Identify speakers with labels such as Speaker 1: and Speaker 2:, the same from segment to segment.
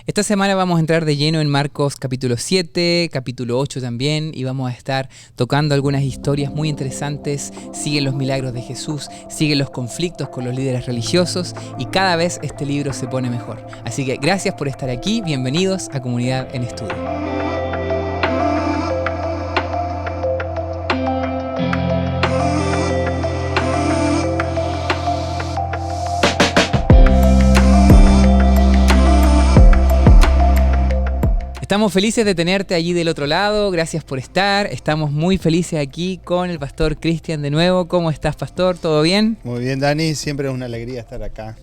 Speaker 1: Esta semana vamos a entrar de lleno en Marcos capítulo 7, capítulo 8 también, y vamos a estar tocando algunas historias muy interesantes. Siguen los milagros de Jesús, siguen los conflictos con los líderes religiosos, y cada vez este libro se pone mejor. Así que gracias por estar aquí, bienvenidos a Comunidad en Estudio. Estamos felices de tenerte allí del otro lado, gracias por estar. Estamos muy felices aquí con el pastor Cristian de nuevo. ¿Cómo estás, pastor? ¿Todo bien?
Speaker 2: Muy bien, Dani, siempre es una alegría estar acá.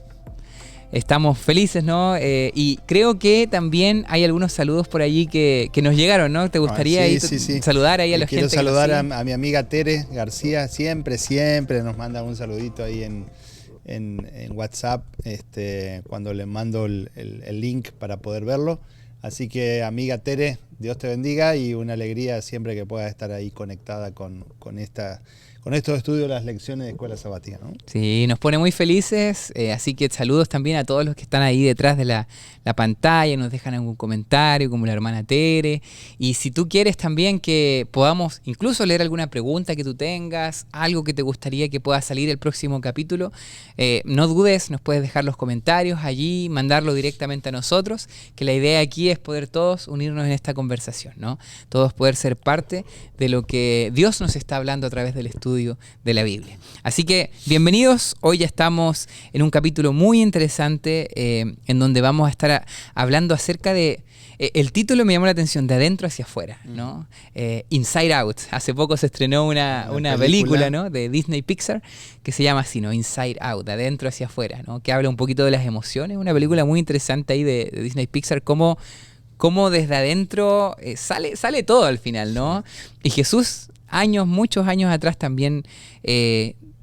Speaker 1: Estamos felices, ¿no? Y creo que también hay algunos saludos por allí que nos llegaron, ¿no? ¿Te gustaría saludar ahí a la gente?
Speaker 2: Quiero saludar a mi amiga Tere García, siempre nos manda un saludito ahí en WhatsApp cuando le mando el link para poder verlo. Así que, amiga Tere, Dios te bendiga y una alegría siempre que puedas estar ahí conectada con estos estudios, las lecciones de Escuela Sabática, ¿no?
Speaker 1: Sí, nos pone muy felices, así que saludos también a todos los que están ahí detrás de la pantalla, nos dejan algún comentario, como la hermana Tere. Y si tú quieres también que podamos incluso leer alguna pregunta que tú tengas, algo que te gustaría que pueda salir el próximo capítulo, no dudes, nos puedes dejar los comentarios allí, mandarlo directamente a nosotros, que la idea aquí es poder todos unirnos en esta conversación, ¿no? Todos poder ser parte de lo que Dios nos está hablando a través del estudio de la Biblia. Así que bienvenidos, hoy ya estamos en un capítulo muy interesante en donde vamos a estar hablando acerca de, el título me llamó la atención, de adentro hacia afuera, ¿no? Inside Out. Hace poco se estrenó una película, ¿no? De Disney Pixar que se llama así, ¿no? Inside Out, de adentro hacia afuera, ¿no? Que habla un poquito de las emociones, una película muy interesante ahí de Disney Pixar, cómo desde adentro sale todo al final, ¿no? Y Jesús, muchos años atrás también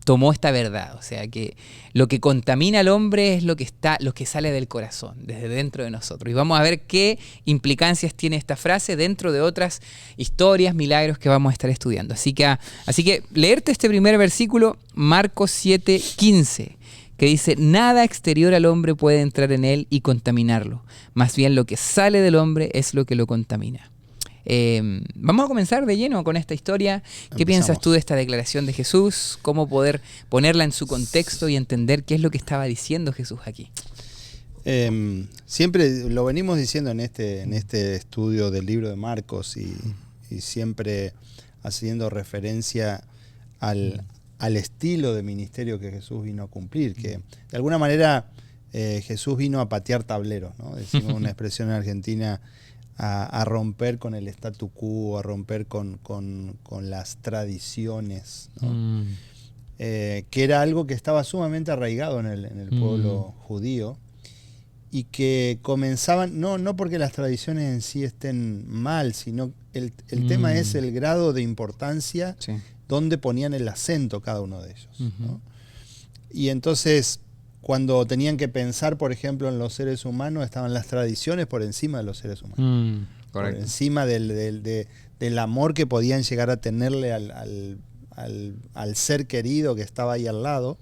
Speaker 1: tomó esta verdad, o sea que lo que contamina al hombre es lo que sale del corazón, desde dentro de nosotros. Y vamos a ver qué implicancias tiene esta frase dentro de otras historias, milagros que vamos a estar estudiando. Así que leerte este primer versículo, Marcos 7:15. Que dice, nada exterior al hombre puede entrar en él y contaminarlo. Más bien lo que sale del hombre es lo que lo contamina. Vamos a comenzar de lleno con esta historia. ¿Qué piensas tú de esta declaración de Jesús? ¿Cómo poder ponerla en su contexto y entender qué es lo que estaba diciendo Jesús aquí?
Speaker 2: Siempre lo venimos diciendo en este estudio del libro de Marcos y siempre haciendo referencia al estilo de ministerio que Jesús vino a cumplir, que de alguna manera Jesús vino a patear tableros, ¿no? Decimos una expresión en Argentina, a romper con el statu quo, a romper con las tradiciones, ¿no? Que era algo que estaba sumamente arraigado en el pueblo judío y que comenzaban, no porque las tradiciones en sí estén mal, sino el tema es el grado de importancia, sí, donde ponían el acento cada uno de ellos, ¿no? Y entonces, cuando tenían que pensar, por ejemplo, en los seres humanos, estaban las tradiciones por encima de los seres humanos. Por encima del amor que podían llegar a tenerle al ser querido que estaba ahí al lado,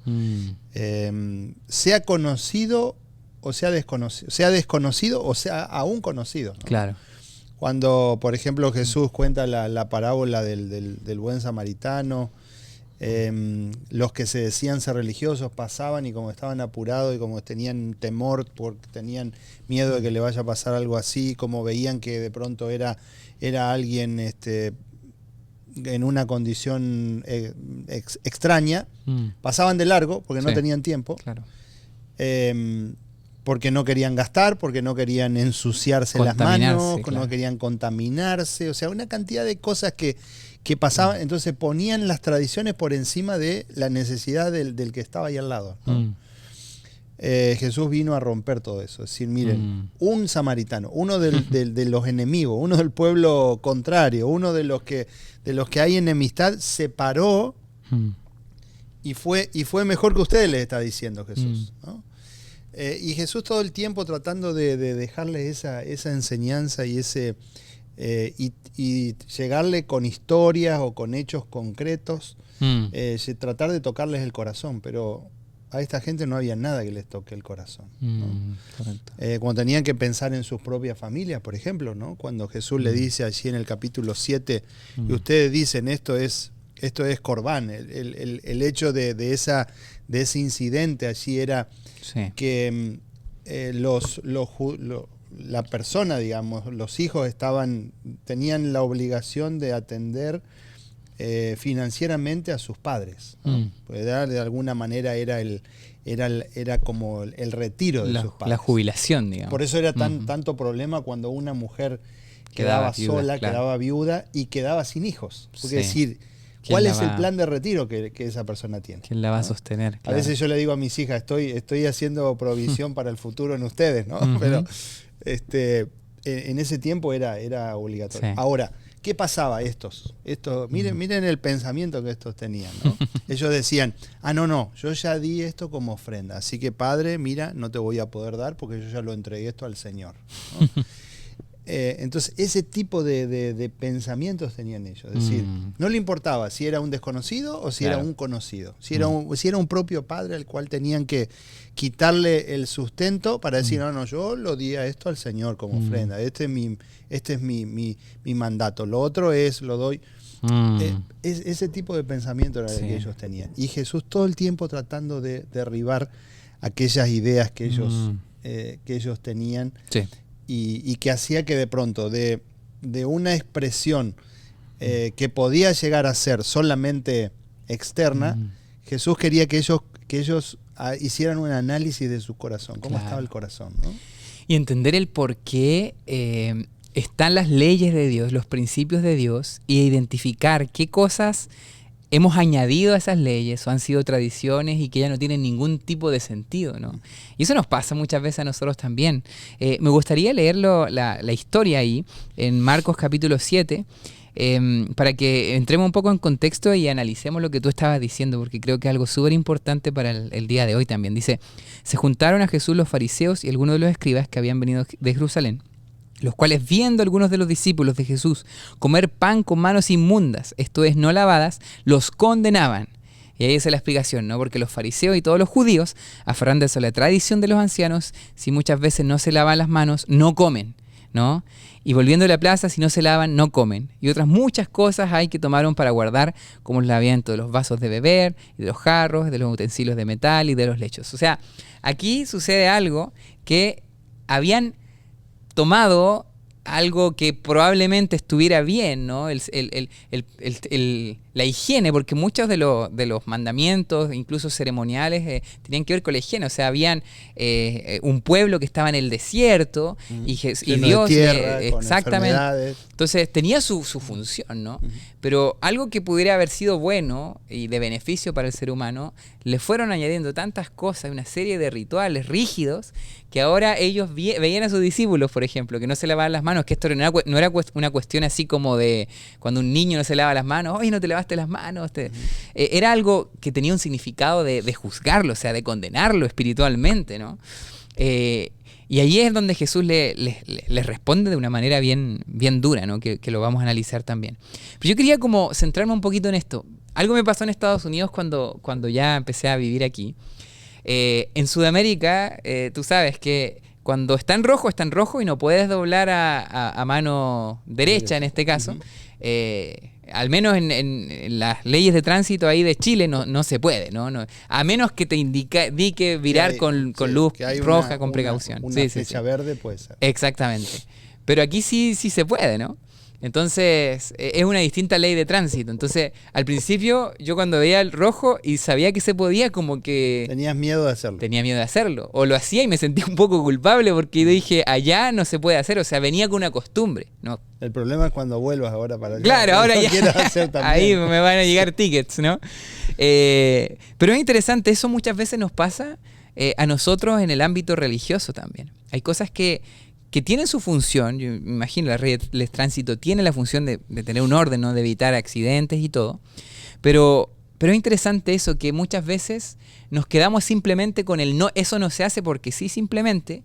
Speaker 2: sea conocido o sea desconocido o sea aún conocido, ¿no?
Speaker 1: Claro.
Speaker 2: Cuando, por ejemplo, Jesús cuenta la parábola del buen samaritano, los que se decían ser religiosos pasaban y como estaban apurados y como tenían temor porque tenían miedo de que le vaya a pasar algo así, como veían que de pronto era alguien en una condición extraña, pasaban de largo porque no tenían tiempo. Claro. Porque no querían gastar, porque no querían ensuciarse las manos, claro, no querían contaminarse, o sea, una cantidad de cosas que pasaban, entonces ponían las tradiciones por encima de la necesidad del que estaba ahí al lado, ¿no? Jesús vino a romper todo eso, es decir, miren, un samaritano, uno de los enemigos, uno del pueblo contrario, uno de los que hay enemistad, se paró y fue mejor que ustedes, les está diciendo Jesús, ¿no? Y Jesús todo el tiempo tratando de dejarle esa enseñanza y y llegarle con historias o con hechos concretos, tratar de tocarles el corazón, pero a esta gente no había nada que les toque el corazón, ¿no?
Speaker 1: Correcto.
Speaker 2: Cuando tenían que pensar en sus propias familias, por ejemplo, ¿no? Cuando Jesús le dice allí en el capítulo 7, y ustedes dicen esto es Corbán, el hecho de ese incidente allí era que la persona, digamos, los hijos tenían la obligación de atender financieramente a sus padres, ¿no? Pues de alguna manera era como el retiro de sus padres.
Speaker 1: La jubilación, digamos.
Speaker 2: Por eso era tanto problema cuando una mujer quedaba sola, quedaba viuda y quedaba sin hijos. Porque decir, ¿cuál es el plan de retiro que esa persona tiene?
Speaker 1: ¿Quién la va a sostener?
Speaker 2: Claro. A veces yo le digo a mis hijas, estoy haciendo provisión para el futuro en ustedes, ¿no? Pero en ese tiempo era obligatorio. Sí. Ahora, ¿qué pasaba miren el pensamiento que estos tenían, ¿no? Ellos decían, no, yo ya di esto como ofrenda, así que Padre, mira, no te voy a poder dar porque yo ya lo entregué esto al Señor, ¿no? Entonces, ese tipo de pensamientos tenían ellos. Es decir, no le importaba si era un desconocido o si era un conocido. Si era un propio padre al cual tenían que quitarle el sustento para decir, no, yo lo di a esto al Señor como ofrenda. Este es mi mandato. Lo otro lo doy. Ese tipo de pensamiento era el que ellos tenían. Y Jesús todo el tiempo tratando de derribar aquellas ideas que ellos tenían. Sí. Y que hacía que de pronto, de una expresión que podía llegar a ser solamente externa, Jesús quería que ellos hicieran un análisis de su corazón. ¿Cómo estaba el corazón, ¿no?
Speaker 1: Y entender el por qué están las leyes de Dios, los principios de Dios, y identificar qué cosas hemos añadido a esas leyes o han sido tradiciones y que ya no tienen ningún tipo de sentido, ¿no? Y eso nos pasa muchas veces a nosotros también. Me gustaría leer la historia ahí, en Marcos capítulo 7, para que entremos un poco en contexto y analicemos lo que tú estabas diciendo, porque creo que es algo súper importante para el día de hoy también. Dice, se juntaron a Jesús los fariseos y algunos de los escribas que habían venido de Jerusalén, los cuales, viendo algunos de los discípulos de Jesús comer pan con manos inmundas, esto es, no lavadas, los condenaban. Y ahí es la explicación, ¿no? Porque los fariseos y todos los judíos, aferrándose a la tradición de los ancianos, si muchas veces no se lavan las manos, no comen, ¿no? Y volviendo a la plaza, si no se lavan, no comen. Y otras muchas cosas hay que tomaron para guardar, como el lavamiento de los vasos de beber, y de los jarros, de los utensilios de metal y de los lechos. O sea, aquí sucede algo que habían tomado algo que probablemente estuviera bien, ¿no? La higiene, porque muchos de los mandamientos, incluso ceremoniales, tenían que ver con la higiene. O sea, habían un pueblo que estaba en el desierto y Dios...
Speaker 2: tierra,
Speaker 1: exactamente. Entonces tenía su función, ¿no? Pero algo que pudiera haber sido bueno y de beneficio para el ser humano, le fueron añadiendo tantas cosas, una serie de rituales rígidos, que ahora ellos veían a sus discípulos, por ejemplo, que no se lavaban las manos, que esto no era una cuestión así como de cuando un niño no se lava las manos, oye, no te lavaste las manos. Era algo que tenía un significado de juzgarlo, o sea, de condenarlo espiritualmente, ¿no? Y ahí es donde Jesús les responde de una manera bien dura, ¿no? Que lo vamos a analizar también. Pero yo quería como centrarme un poquito en esto. Algo me pasó en Estados Unidos cuando ya empecé a vivir aquí. En Sudamérica, tú sabes que cuando está en rojo y no puedes doblar a mano derecha en este caso. Al menos en las leyes de tránsito ahí de Chile no se puede, ¿no? A menos que te indique virar con luz roja, con precaución.
Speaker 2: Una flecha verde puede ser.
Speaker 1: Exactamente. Pero aquí sí se puede, ¿no? Entonces, es una distinta ley de tránsito. Entonces, al principio, yo cuando veía el rojo y sabía que se podía, como que...
Speaker 2: Tenías miedo de hacerlo.
Speaker 1: Tenía miedo de hacerlo. O lo hacía y me sentía un poco culpable porque dije, allá no se puede hacer. O sea, venía con una costumbre, ¿no?
Speaker 2: El problema es cuando vuelvas ahora para allá.
Speaker 1: Claro, ahora ya.
Speaker 2: Quiero hacer también.
Speaker 1: Ahí me van a llegar tickets, ¿no? Pero es interesante, eso muchas veces nos pasa a nosotros en el ámbito religioso también. Hay cosas que tienen su función. Yo me imagino la red de tránsito tiene la función de tener un orden, ¿no? De evitar accidentes y todo. Pero es interesante eso, que muchas veces nos quedamos simplemente con el no, eso no se hace porque sí, simplemente.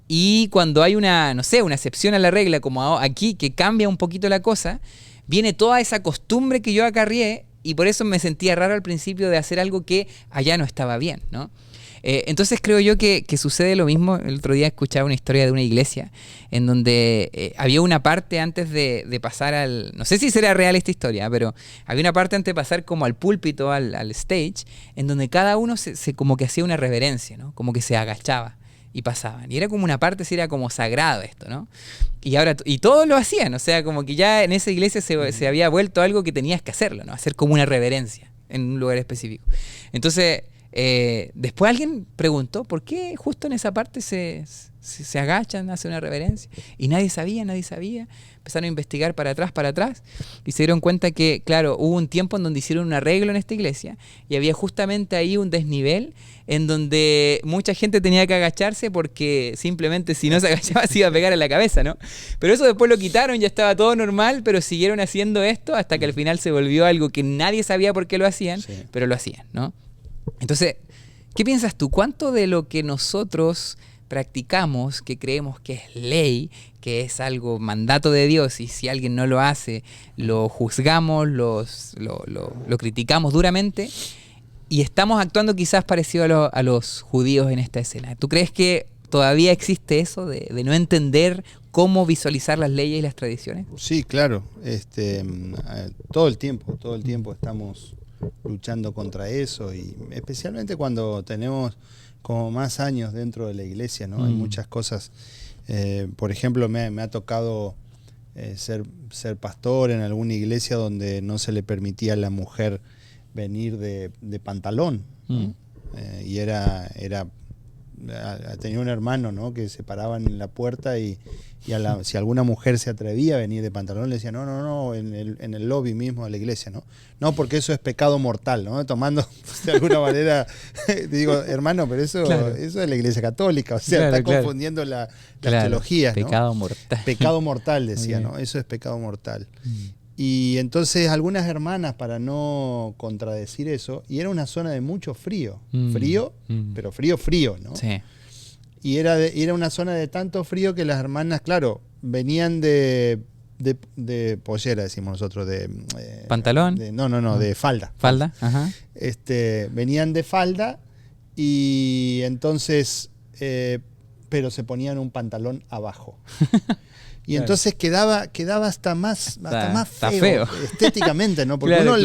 Speaker 1: Y cuando hay una excepción a la regla, como aquí, que cambia un poquito la cosa, viene toda esa costumbre que yo acarrié y por eso me sentía raro al principio de hacer algo que allá no estaba bien, ¿no? Entonces creo yo que sucede lo mismo. El otro día escuchaba una historia de una iglesia en donde había una parte antes de pasar al... No sé si será real esta historia, pero había una parte antes de pasar como al púlpito, al stage, en donde cada uno se como que hacía una reverencia, ¿no? Como que se agachaba y pasaban. Y era como una parte, sí, era como sagrado esto, ¿no? Y ahora y todos lo hacían, o sea, como que ya en esa iglesia se había vuelto algo que tenías que hacerlo, ¿no? Hacer como una reverencia en un lugar específico. Entonces, después alguien preguntó por qué justo en esa parte se agachan, hacen una reverencia. Y nadie sabía. Empezaron a investigar para atrás, y se dieron cuenta que, claro, hubo un tiempo en donde hicieron un arreglo en esta iglesia, y había justamente ahí un desnivel en donde mucha gente tenía que agacharse porque simplemente si no se agachaba se iba a pegar en la cabeza, ¿no? Pero eso después lo quitaron, ya estaba todo normal, pero siguieron haciendo esto hasta que al final se volvió algo que nadie sabía por qué lo hacían, sí, pero lo hacían, ¿no? Entonces, ¿qué piensas tú? ¿Cuánto de lo que nosotros practicamos, que creemos que es ley, que es algo mandato de Dios, y si alguien no lo hace, lo juzgamos, lo criticamos duramente, y estamos actuando quizás parecido a los judíos en esta escena? ¿Tú crees que todavía existe eso de no entender cómo visualizar las leyes y las tradiciones?
Speaker 2: Sí, claro. Todo el tiempo estamos luchando contra eso, y especialmente cuando tenemos como más años dentro de la iglesia, ¿no? Hay muchas cosas. Por ejemplo, me ha tocado ser pastor en alguna iglesia donde no se le permitía a la mujer venir de pantalón, ¿no? Y tenía un hermano, ¿no? Que se paraban en la puerta y si alguna mujer se atrevía a venir de pantalón, le decía no, en el lobby mismo de la iglesia, no, porque eso es pecado mortal, ¿no? Tomando de alguna manera, digo, hermano, pero eso, claro, eso es la iglesia católica, o sea, claro, está confundiendo las teologías, ¿no?
Speaker 1: Pecado mortal.
Speaker 2: Pecado mortal, decía, ¿no? Eso es pecado mortal. Y entonces algunas hermanas, para no contradecir eso, y era una zona de mucho frío, pero frío, ¿no? Sí. Y era una zona de tanto frío que las hermanas, claro, venían de pollera, decimos nosotros, de...
Speaker 1: ¿Pantalón?
Speaker 2: De falda.
Speaker 1: ¿Falda? Ajá.
Speaker 2: Venían de falda y entonces, pero se ponían un pantalón abajo. Y claro, entonces quedaba hasta más feo estéticamente, ¿no? Porque claro,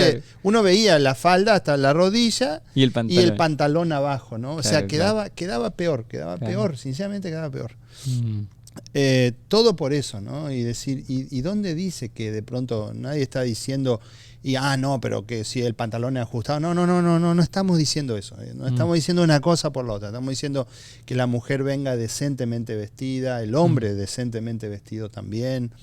Speaker 2: uno veía la falda hasta la rodilla y el pantalón abajo, ¿no? O sea, quedaba peor, sinceramente quedaba peor. Todo por eso, ¿no? Y decir, ¿y dónde dice que de pronto nadie está diciendo, no, pero que si el pantalón es ajustado? No estamos diciendo eso. No estamos diciendo una cosa por la otra. Estamos diciendo que la mujer venga decentemente vestida, el hombre decentemente vestido también,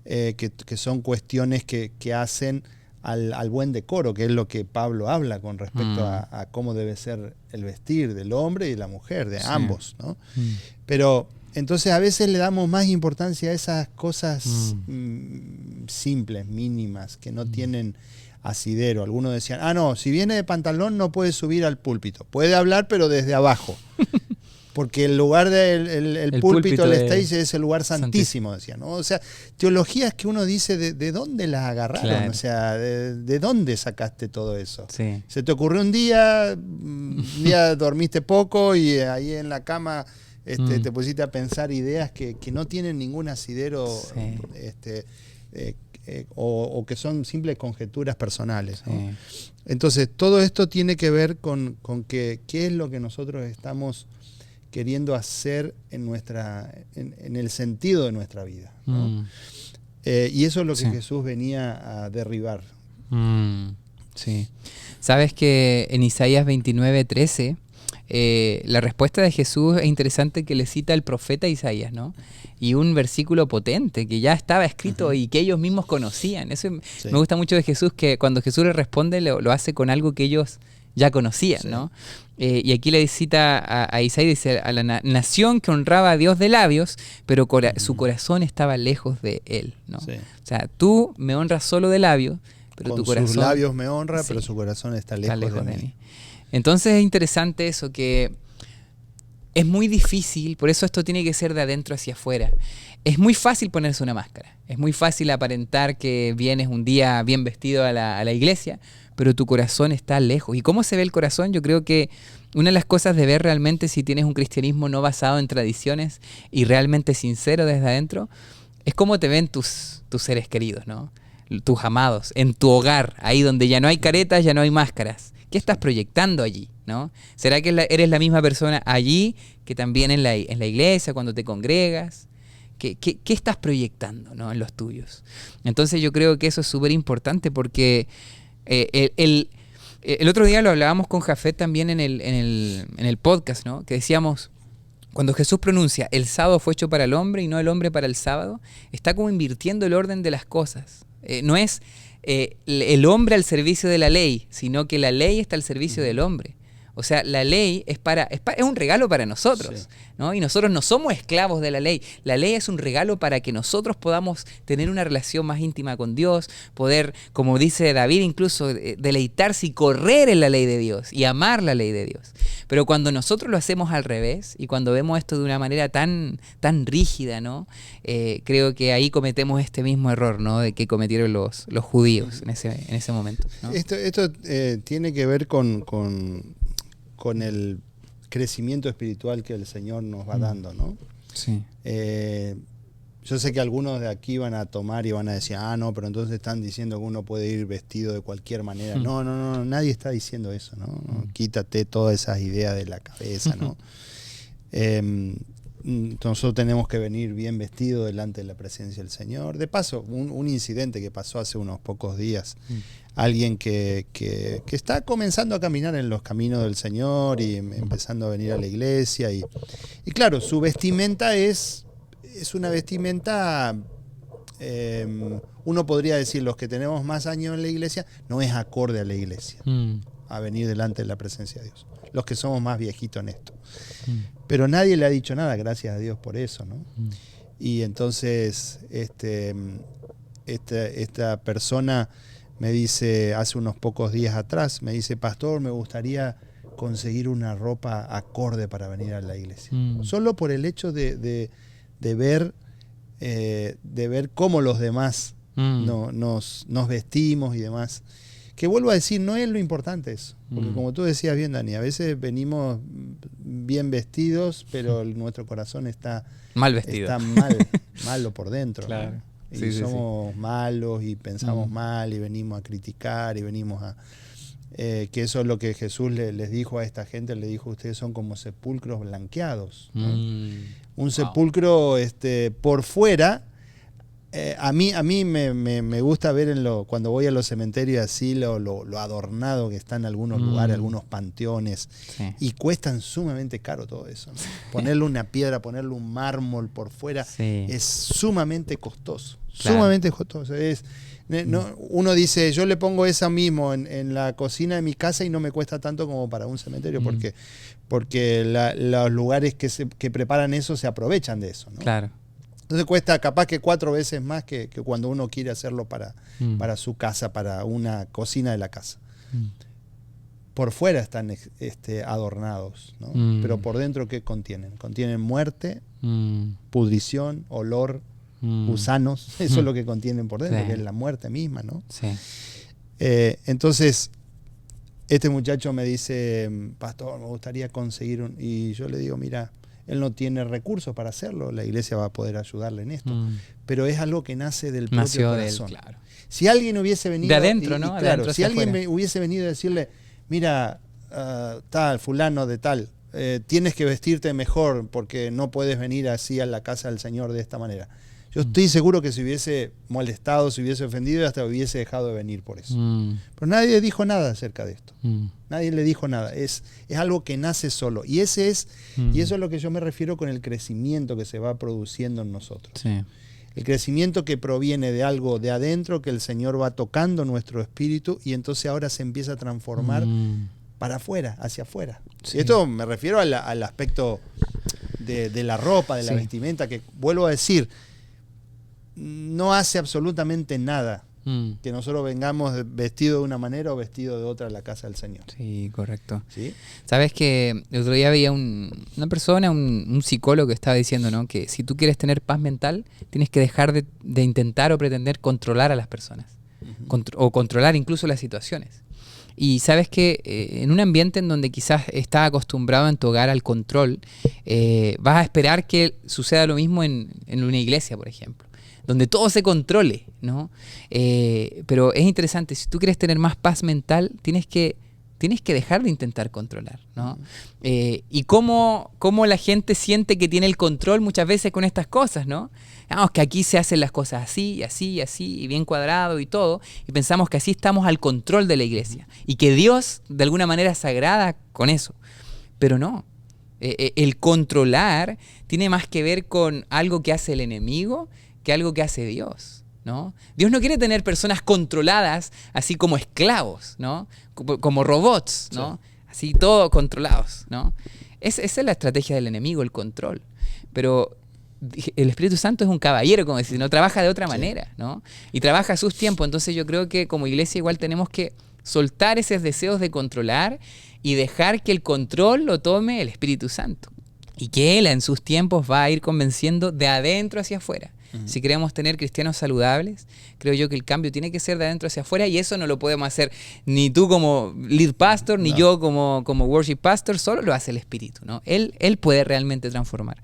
Speaker 2: que son cuestiones que hacen al buen decoro, que es lo que Pablo habla con respecto a cómo debe ser el vestir del hombre y de la mujer, de ambos, ¿no? Pero entonces a veces le damos más importancia a esas cosas simples, mínimas, que no tienen asidero. Algunos decían, no, si viene de pantalón no puede subir al púlpito. Puede hablar, pero desde abajo. Porque el lugar del púlpito, el stage, es el lugar santísimo, decían, ¿no? O sea, teologías que uno dice, ¿de dónde las agarraron? Claro. O sea, ¿de dónde sacaste todo eso? Sí. ¿Se te ocurrió un día dormiste poco y ahí en la cama... te pusiste a pensar ideas que no tienen ningún asidero, sí, o que son simples conjeturas personales, ¿no? Sí. Entonces todo esto tiene que ver con qué es lo que nosotros estamos queriendo hacer en el sentido de nuestra vida, ¿no? Y eso es lo que Jesús venía a derribar.
Speaker 1: Sí. Sabes que en Isaías 29:13 la respuesta de Jesús es interesante, que le cita el profeta Isaías, ¿no? Y un versículo potente que ya estaba escrito y que ellos mismos conocían. Eso me gusta mucho de Jesús, que cuando Jesús le responde lo hace con algo que ellos ya conocían, ¿no? Y aquí le cita a Isaías, dice, a la nación que honraba a Dios de labios, pero su corazón estaba lejos de él, ¿no? Sí. O sea, tú me honras solo de labios, pero
Speaker 2: con
Speaker 1: tu corazón...
Speaker 2: sus labios me honra, pero su corazón está lejos de mí.
Speaker 1: Entonces es interesante eso, que es muy difícil, por eso esto tiene que ser de adentro hacia afuera. Es muy fácil ponerse una máscara, es muy fácil aparentar que vienes un día bien vestido a la iglesia, pero tu corazón está lejos. ¿Y cómo se ve el corazón? Yo creo que una de las cosas de ver realmente si tienes un cristianismo no basado en tradiciones y realmente sincero desde adentro, es cómo te ven tus seres queridos, ¿no? Tus amados, en tu hogar, ahí donde ya no hay caretas, ya no hay máscaras. ¿Qué estás proyectando allí, ¿no? ¿Será que eres la misma persona allí que también en la iglesia, cuando te congregas? ¿Qué estás proyectando, ¿no? En los tuyos? Entonces yo creo que eso es súper importante porque el otro día lo hablábamos con Jafet también en el podcast, ¿no? Que decíamos, cuando Jesús pronuncia el sábado fue hecho para el hombre y no el hombre para el sábado, está como invirtiendo el orden de las cosas. No es el hombre al servicio de la ley, sino que la ley está al servicio del hombre. O sea, la ley es un regalo para nosotros, sí, ¿no? Y nosotros no somos esclavos de la ley. La ley es un regalo para que nosotros podamos tener una relación más íntima con Dios, poder, como dice David, incluso deleitarse y correr en la ley de Dios y amar la ley de Dios. Pero cuando nosotros lo hacemos al revés y cuando vemos esto de una manera tan rígida, ¿no? Creo que ahí cometemos este mismo error, ¿no? De que cometieron los judíos en ese momento, ¿no?
Speaker 2: Esto tiene que ver con el crecimiento espiritual que el Señor nos va dando, ¿no?
Speaker 1: Sí.
Speaker 2: Yo sé que algunos de aquí van a tomar y van a decir, no, pero entonces están diciendo que uno puede ir vestido de cualquier manera. No, nadie está diciendo eso, ¿no? Quítate todas esas ideas de la cabeza, ¿no? Nosotros tenemos que venir bien vestidos delante de la presencia del Señor. De paso, un incidente que pasó hace unos pocos días. Alguien que está comenzando a caminar en los caminos del Señor y empezando a venir a la iglesia. Y claro, su vestimenta es una vestimenta, uno podría decir, los que tenemos más años en la iglesia, no es acorde a la iglesia, a venir delante de la presencia de Dios. Los que somos más viejitos en esto. Pero nadie le ha dicho nada, gracias a Dios por eso, ¿no? Y entonces esta persona me dice, hace unos pocos días atrás, me dice, pastor, me gustaría conseguir una ropa acorde para venir a la iglesia. Solo por el hecho de ver cómo los demás nos vestimos y demás. Que vuelvo a decir, no es lo importante eso. Porque como tú decías bien, Dani, a veces venimos bien vestidos, pero nuestro corazón está
Speaker 1: mal vestido.
Speaker 2: Está malo por dentro.
Speaker 1: Claro.
Speaker 2: ¿no? Y
Speaker 1: sí,
Speaker 2: somos malos y pensamos mal y venimos a criticar y venimos a... que eso es lo que Jesús les dijo a esta gente, le dijo, ustedes son como sepulcros blanqueados, ¿no? Un sepulcro por fuera, a mí me gusta ver cuando voy a los cementerios así lo adornado que está en algunos lugares, algunos panteones, sí, y cuestan sumamente caro todo eso, ¿no? Ponerle una piedra, ponerle un mármol por fuera, sí, es sumamente costoso, claro, sumamente costoso. Uno dice, yo le pongo esa mismo en la cocina de mi casa y no me cuesta tanto como para un cementerio, porque los lugares que preparan eso se aprovechan de eso, ¿no?
Speaker 1: Claro.
Speaker 2: Entonces cuesta capaz que 4 veces más que cuando uno quiere hacerlo para su casa, para una cocina de la casa. Por fuera están adornados, ¿no? Pero por dentro, ¿qué contienen? Contienen muerte, pudrición, olor, gusanos. Eso es lo que contienen por dentro, sí, que es la muerte misma, ¿no?
Speaker 1: Sí.
Speaker 2: Entonces, este muchacho me dice, pastor, me gustaría conseguir y yo le digo, mira, él no tiene recursos para hacerlo, la iglesia va a poder ayudarle en esto, pero es algo que nace del propio corazón.
Speaker 1: Claro.
Speaker 2: Si alguien hubiese venido...
Speaker 1: De adentro, ¿no?
Speaker 2: Claro, adentro, si alguien hubiese venido a decirle, mira, tal, fulano de tal, tienes que vestirte mejor porque no puedes venir así a la casa del Señor de esta manera. Yo estoy seguro que se hubiese molestado, se hubiese ofendido y hasta hubiese dejado de venir por eso. Pero nadie dijo nada acerca de esto. Nadie le dijo nada. Es algo que nace solo. Y eso es lo que yo me refiero con el crecimiento que se va produciendo en nosotros.
Speaker 1: Sí.
Speaker 2: El crecimiento que proviene de algo de adentro, que el Señor va tocando nuestro espíritu y entonces ahora se empieza a transformar para afuera, hacia afuera. Sí. Y esto me refiero al aspecto de la ropa, de la vestimenta, que vuelvo a decir, no hace absolutamente nada que nosotros vengamos vestidos de una manera o vestidos de otra a la casa del Señor.
Speaker 1: Sí, correcto.
Speaker 2: ¿Sí?
Speaker 1: Sabes que el otro día veía una persona, un psicólogo que estaba diciendo, ¿no? Que si tú quieres tener paz mental, tienes que dejar de intentar o pretender controlar a las personas, o controlar incluso las situaciones. Y sabes que en un ambiente en donde quizás estás acostumbrado en tu hogar al control, vas a esperar que suceda lo mismo en una iglesia, por ejemplo, donde todo se controle, ¿no? Pero es interesante, si tú quieres tener más paz mental, tienes que dejar de intentar controlar, ¿no? Y cómo la gente siente que tiene el control muchas veces con estas cosas, ¿no? Vamos, que aquí se hacen las cosas así, y así, y así, y bien cuadrado y todo, y pensamos que así estamos al control de la iglesia, y que Dios de alguna manera se agrada con eso. Pero no. El controlar tiene más que ver con algo que hace el enemigo que algo que hace Dios, ¿no? Dios no quiere tener personas controladas así como esclavos, ¿no? Como robots, ¿no? Sí. Así todo controlados, ¿no? Esa es la estrategia del enemigo, el control. Pero el Espíritu Santo es un caballero, como decir, no trabaja de otra manera, ¿no? Y trabaja a sus tiempos. Entonces yo creo que como iglesia igual tenemos que soltar esos deseos de controlar y dejar que el control lo tome el Espíritu Santo. Y que Él en sus tiempos va a ir convenciendo de adentro hacia afuera. Si queremos tener cristianos saludables, creo yo que el cambio tiene que ser de adentro hacia afuera, y eso no lo podemos hacer ni tú como lead pastor, ni yo como worship pastor, solo lo hace el Espíritu, ¿no? Él puede realmente transformar.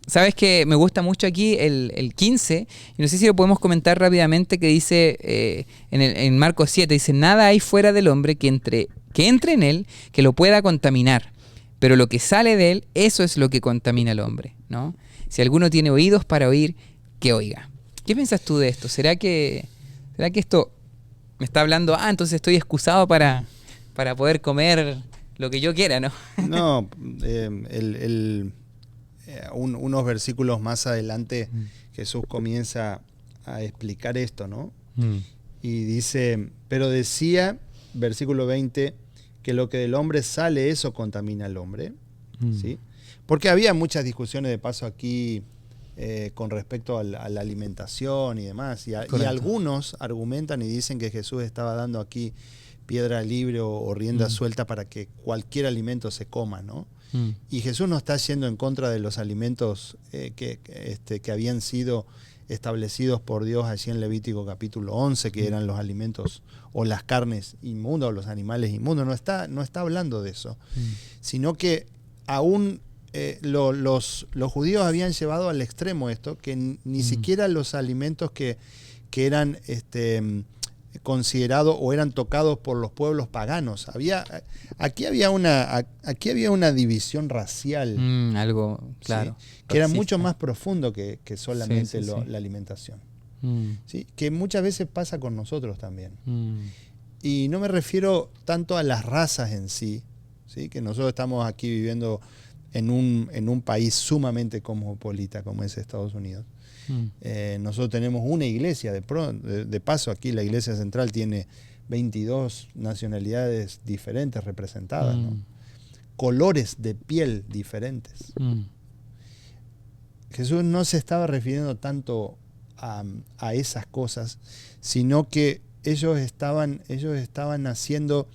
Speaker 1: Sabes que me gusta mucho aquí el 15, y no sé si lo podemos comentar rápidamente, que dice en Marcos 7, dice: nada hay fuera del hombre que entre en él que lo pueda contaminar, pero lo que sale de él, eso es lo que contamina al hombre, ¿no? Si alguno tiene oídos para oír, que oiga. ¿Qué piensas tú de esto? ¿Será que esto me está hablando, entonces estoy excusado para poder comer lo que yo quiera, ¿no?
Speaker 2: No, unos versículos más adelante Jesús comienza a explicar esto, ¿no? Y dice, pero decía, versículo 20, que lo que del hombre sale, eso contamina al hombre, ¿sí? Porque había muchas discusiones de paso aquí con respecto a la alimentación y demás. Y algunos argumentan y dicen que Jesús estaba dando aquí piedra libre o rienda suelta para que cualquier alimento se coma, ¿no? Y Jesús no está yendo en contra de los alimentos que habían sido establecidos por Dios allí en Levítico capítulo 11, que eran los alimentos o las carnes inmundas o los animales inmundos. No está hablando de eso, sino que aún los judíos habían llevado al extremo esto, que ni siquiera los alimentos que eran considerados o eran tocados por los pueblos paganos. Aquí había una división racial.
Speaker 1: Algo, claro.
Speaker 2: ¿Sí? Que era mucho más profundo que solamente la alimentación. ¿Sí? Que muchas veces pasa con nosotros también. Y no me refiero tanto a las razas en sí, ¿sí? Que nosotros estamos aquí viviendo en un país sumamente cosmopolita como es Estados Unidos. Nosotros tenemos una iglesia, de paso aquí la iglesia central tiene 22 nacionalidades diferentes representadas, ¿no? Colores de piel diferentes. Jesús no se estaba refiriendo tanto a esas cosas, sino que ellos estaban haciendo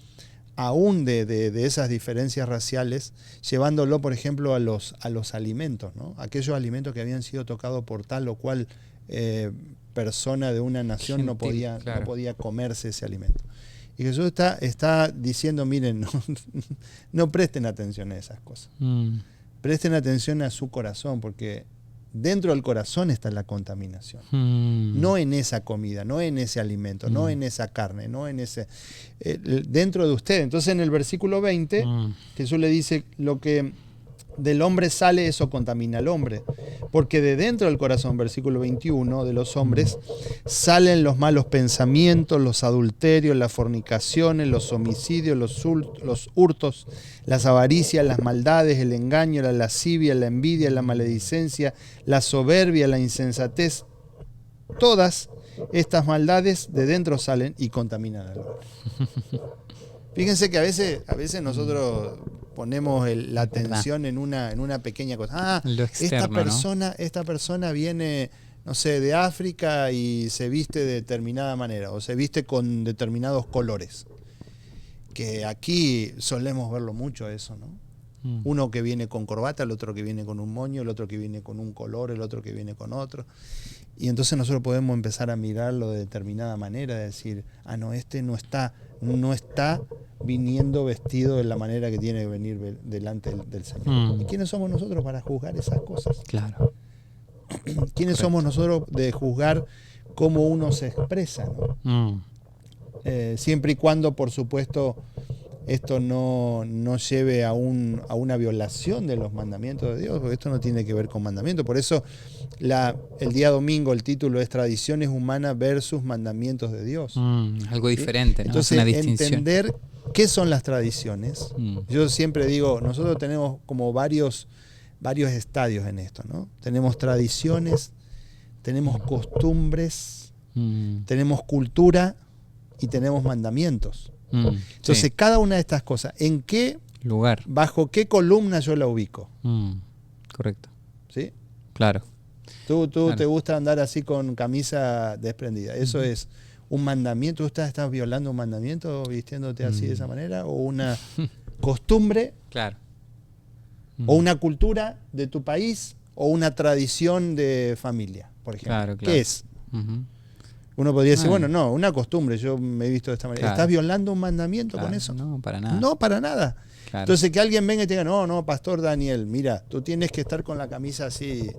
Speaker 2: aún de esas diferencias raciales, llevándolo, por ejemplo, a los alimentos, ¿no? Aquellos alimentos que habían sido tocados por tal o cual persona de una nación no podía comerse ese alimento. Y Jesús está diciendo, miren, no presten atención a esas cosas. Presten atención a su corazón, porque dentro del corazón está la contaminación. No en esa comida, no en ese alimento, no en esa carne, no en ese... dentro de usted. Entonces en el versículo 20, Jesús le dice, lo que del hombre sale, eso contamina al hombre. Porque de dentro del corazón, versículo 21, de los hombres, salen los malos pensamientos, los adulterios, las fornicaciones, los homicidios, los hurtos, las avaricias, las maldades, el engaño, la lascivia, la envidia, la maledicencia, la soberbia, la insensatez. Todas estas maldades de dentro salen y contaminan al hombre. Fíjense que a veces nosotros ponemos la atención en una pequeña cosa.
Speaker 1: Lo externo,
Speaker 2: esta persona viene, no sé, de África y se viste de determinada manera o se viste con determinados colores. Que aquí solemos verlo mucho eso, ¿no? Uno que viene con corbata, el otro que viene con un moño, el otro que viene con un color, el otro que viene con otro. Y entonces nosotros podemos empezar a mirarlo de determinada manera, de decir, no, este no está viniendo vestido de la manera que tiene que venir delante del Señor. ¿Y quiénes somos nosotros para juzgar esas cosas?
Speaker 1: Claro.
Speaker 2: ¿Quiénes somos nosotros de juzgar cómo uno se expresa, ¿no? Siempre y cuando, por supuesto, esto no lleve a una violación de los mandamientos de Dios, porque esto no tiene que ver con mandamientos. Por eso el día domingo el título es Tradiciones humanas versus mandamientos de Dios.
Speaker 1: Algo diferente, ¿no?
Speaker 2: Entonces,
Speaker 1: es una distinción.
Speaker 2: entender qué son las tradiciones. Yo siempre digo, nosotros tenemos como varios estadios en esto, ¿no? Tenemos tradiciones, tenemos costumbres, tenemos cultura y tenemos mandamientos. Entonces, cada una de estas cosas, ¿en qué
Speaker 1: lugar? ¿Bajo
Speaker 2: qué columna yo la ubico?
Speaker 1: Correcto.
Speaker 2: ¿Sí?
Speaker 1: Claro.
Speaker 2: Tú
Speaker 1: Claro.
Speaker 2: te gusta andar así con camisa desprendida. ¿Eso es un mandamiento? ¿Tú estás violando un mandamiento vistiéndote así de esa manera? ¿O una costumbre?
Speaker 1: Claro.
Speaker 2: ¿O una cultura de tu país? ¿O una tradición de familia, por ejemplo?
Speaker 1: Claro, claro.
Speaker 2: ¿Qué es? Uno podría decir, bueno, no, una costumbre, yo me he visto de esta manera.
Speaker 1: Claro.
Speaker 2: ¿Estás violando un mandamiento con eso?
Speaker 1: No, para nada.
Speaker 2: No, para nada.
Speaker 1: Claro.
Speaker 2: Entonces que alguien venga y te diga, no, Pastor Daniel, mira, tú tienes que estar con la camisa así,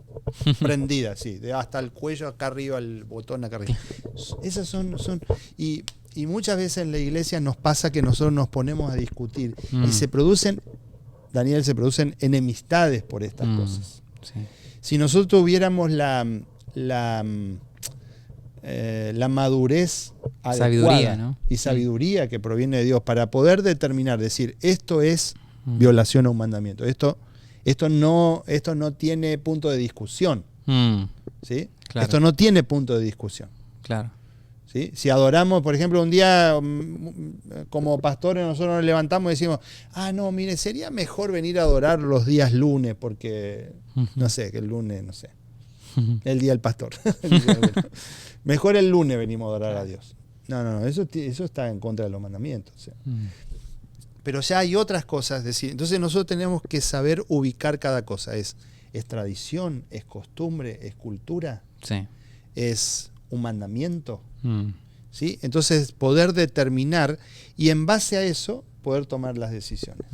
Speaker 2: prendida, así, hasta el cuello acá arriba, el botón acá arriba. Esas son y muchas veces en la iglesia nos pasa que nosotros nos ponemos a discutir y se producen enemistades por estas cosas.
Speaker 1: Sí.
Speaker 2: Si nosotros tuviéramos la madurez adecuada,
Speaker 1: sabiduría, ¿no?
Speaker 2: Y sabiduría que proviene de Dios para poder determinar, decir, esto es violación a un mandamiento, esto no tiene punto de discusión, ¿sí?
Speaker 1: Claro.
Speaker 2: Esto no tiene punto de discusión.
Speaker 1: Claro.
Speaker 2: ¿Sí? Si adoramos, por ejemplo, un día como pastores nosotros nos levantamos y decimos, no, mire, sería mejor venir a adorar los días lunes porque, no sé, que el lunes, no sé, el día del pastor. Mejor el lunes venimos a adorar a Dios. No, eso está en contra de los mandamientos. ¿Sí? Pero ya hay otras cosas. Entonces nosotros tenemos que saber ubicar cada cosa. ¿Es tradición? ¿Es costumbre? ¿Es cultura?
Speaker 1: Sí.
Speaker 2: ¿Es un mandamiento? ¿Sí? Entonces poder determinar y en base a eso poder tomar las decisiones.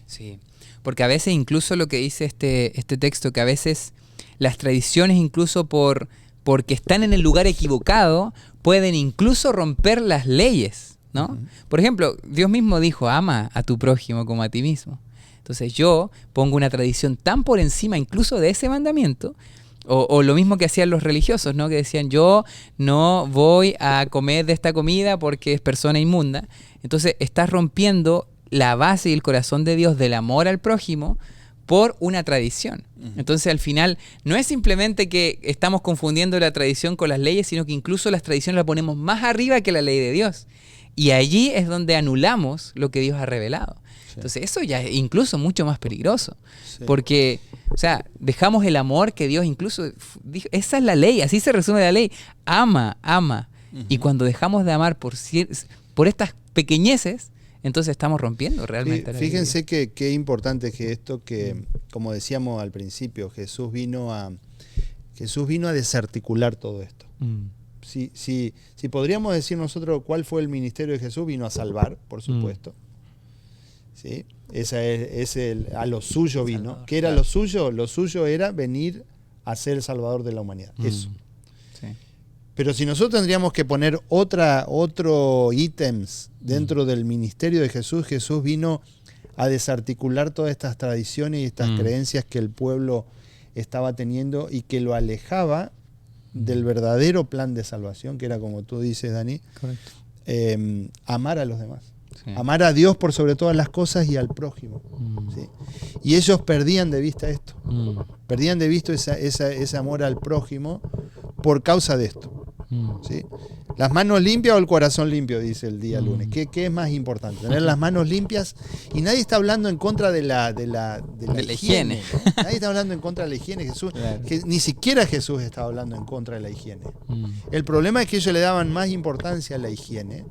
Speaker 1: Sí, porque a veces incluso lo que dice este texto, que a veces las tradiciones incluso porque están en el lugar equivocado, pueden incluso romper las leyes, ¿no? Por ejemplo, Dios mismo dijo, ama a tu prójimo como a ti mismo. Entonces yo pongo una tradición tan por encima incluso de ese mandamiento, o lo mismo que hacían los religiosos, ¿no? Que decían, yo no voy a comer de esta comida porque es persona inmunda. Entonces estás rompiendo la base y el corazón de Dios del amor al prójimo por una tradición. Entonces al final no es simplemente que estamos confundiendo la tradición con las leyes, sino que incluso las tradiciones las ponemos más arriba que la ley de Dios. Y allí es donde anulamos lo que Dios ha revelado. Sí. Entonces eso ya es incluso mucho más peligroso. Sí. Porque, o sea, dejamos el amor que Dios incluso dijo, esa es la ley, así se resume la ley. Ama. Y cuando dejamos de amar por estas pequeñeces, entonces estamos rompiendo realmente.
Speaker 2: Fíjense qué importante es que esto que, como decíamos al principio, Jesús vino a desarticular todo esto. Si podríamos decir nosotros cuál fue el ministerio de Jesús, vino a salvar, por supuesto. ¿Sí? A lo suyo vino.
Speaker 1: Salvador,
Speaker 2: ¿Qué era lo suyo? Lo suyo era venir a ser el Salvador de la humanidad. Eso.
Speaker 1: Sí.
Speaker 2: Pero si nosotros tendríamos que poner otro ítems dentro del ministerio de Jesús, Jesús vino a desarticular todas estas tradiciones y estas creencias que el pueblo estaba teniendo y que lo alejaba del verdadero plan de salvación, que era, como tú dices, Dani, amar a los demás. Sí. Amar a Dios por sobre todas las cosas y al prójimo. ¿Sí? Y ellos perdían de vista esto. Perdían de vista ese amor al prójimo por causa de esto. ¿Sí? ¿Las manos limpias o el corazón limpio? Dice el día lunes. ¿Qué es más importante? Tener las manos limpias. Y nadie está hablando en contra de la higiene. ¿No? Nadie está hablando en contra de la higiene. Ni siquiera Jesús estaba hablando en contra de la higiene. El problema es que ellos le daban más importancia a la higiene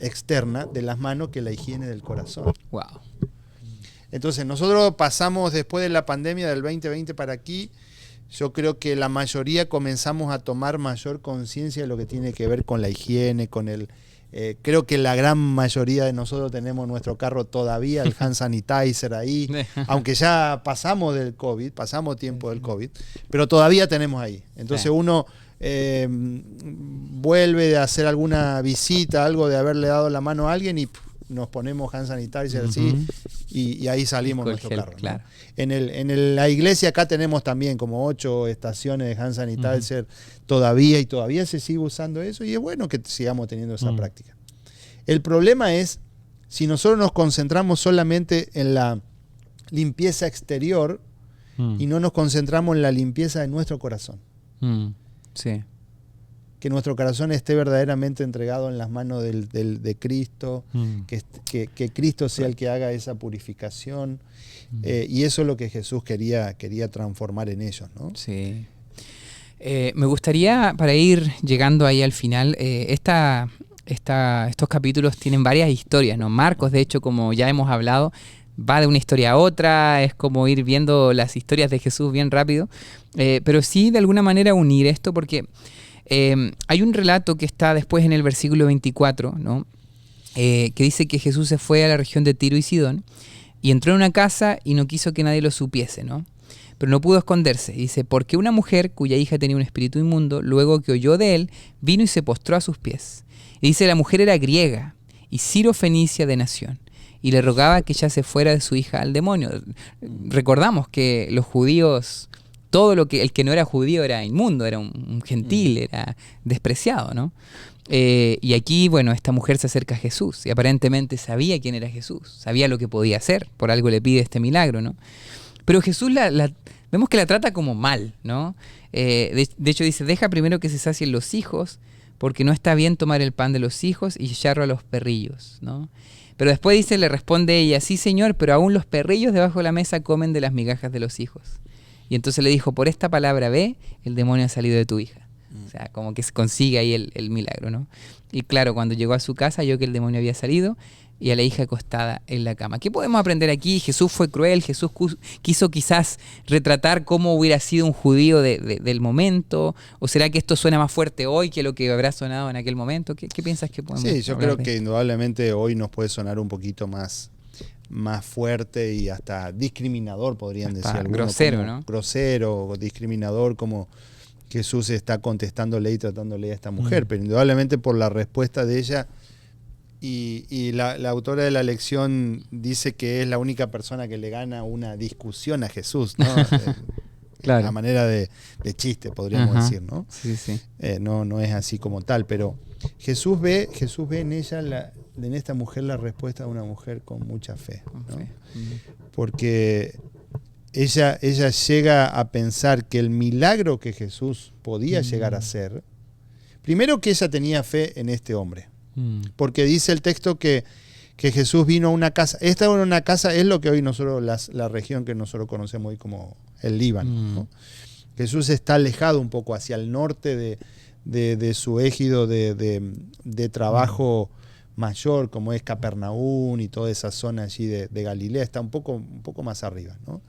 Speaker 2: externa de las manos que la higiene del corazón.
Speaker 1: Wow.
Speaker 2: Entonces nosotros pasamos después de la pandemia del 2020 para aquí, yo creo que la mayoría comenzamos a tomar mayor conciencia de lo que tiene que ver con la higiene, creo que la gran mayoría de nosotros tenemos nuestro carro todavía, el hand sanitizer ahí, aunque ya pasamos del COVID, pasamos tiempo del COVID, pero todavía tenemos ahí. Entonces uno vuelve de hacer alguna visita, algo de haberle dado la mano a alguien y nos ponemos hand sanitizer así y ahí salimos nuestro carro, ¿no?
Speaker 1: Claro.
Speaker 2: En la iglesia acá tenemos también como 8 estaciones de hand sanitizer todavía se sigue usando eso y es bueno que sigamos teniendo esa práctica. El problema es si nosotros nos concentramos solamente en la limpieza exterior y no nos concentramos en la limpieza de nuestro corazón.
Speaker 1: Sí.
Speaker 2: Que nuestro corazón esté verdaderamente entregado en las manos de Cristo, que Cristo sea el que haga esa purificación. Y eso es lo que Jesús quería transformar en ellos, ¿no?
Speaker 1: Sí. Me gustaría, para ir llegando ahí al final, estos capítulos tienen varias historias, ¿no? Marcos, de hecho, como ya hemos hablado, va de una historia a otra, es como ir viendo las historias de Jesús bien rápido, pero sí de alguna manera unir esto porque hay un relato que está después en el versículo 24, ¿no? Que dice que Jesús se fue a la región de Tiro y Sidón y entró en una casa y no quiso que nadie lo supiese, ¿no? Pero no pudo esconderse. Dice, porque una mujer cuya hija tenía un espíritu inmundo, luego que oyó de él, vino y se postró a sus pies. Y dice, la mujer era griega y sirofenicia de nación, y le rogaba que ella se fuera de su hija al demonio. Recordamos que los judíos, el que no era judío era inmundo, era un gentil, era despreciado, ¿no? Y aquí, bueno, esta mujer se acerca a Jesús y aparentemente sabía quién era Jesús, sabía lo que podía hacer, por algo le pide este milagro, ¿no? Pero Jesús vemos que la trata como mal, ¿no? De hecho dice, deja primero que se sacien los hijos, porque no está bien tomar el pan de los hijos y echarlo a los perrillos, ¿no? Pero después dice, le responde ella, sí señor, pero aún los perrillos debajo de la mesa comen de las migajas de los hijos. Y entonces le dijo, por esta palabra ve, el demonio ha salido de tu hija. O sea, como que se consigue ahí el milagro, ¿no? Y claro, cuando llegó a su casa, vio que el demonio había salido y a la hija acostada en la cama. ¿Qué podemos aprender aquí? Jesús fue cruel, Jesús quiso quizás retratar cómo hubiera sido un judío del momento, o será que esto suena más fuerte hoy que lo que habrá sonado en aquel momento. ¿Qué piensas que podemos
Speaker 2: Sí, yo creo que indudablemente hoy nos puede sonar un poquito más fuerte y hasta discriminador, podrían decir algunos.
Speaker 1: Grosero, ¿no?
Speaker 2: Grosero o discriminador, como Jesús está contestándole y tratándole a esta mujer, pero indudablemente por la respuesta de ella. Y la autora de la lección dice que es la única persona que le gana una discusión a Jesús, ¿no? Claro. A manera de chiste, podríamos decir, ¿no?
Speaker 1: Sí, sí.
Speaker 2: No es así como tal, pero Jesús ve en ella, en esta mujer, la respuesta de una mujer con mucha fe, ¿no? Porque ella llega a pensar que el milagro que Jesús podía llegar a hacer, primero que ella tenía fe en este hombre. Porque dice el texto que Jesús vino a una casa. Esta era una casa, es lo que hoy nosotros, la región que nosotros conocemos hoy como el Líbano, ¿no? Jesús está alejado un poco hacia el norte de su égido de trabajo mayor, como es Capernaum y toda esa zona allí de Galilea. Está un poco más arriba, ¿no?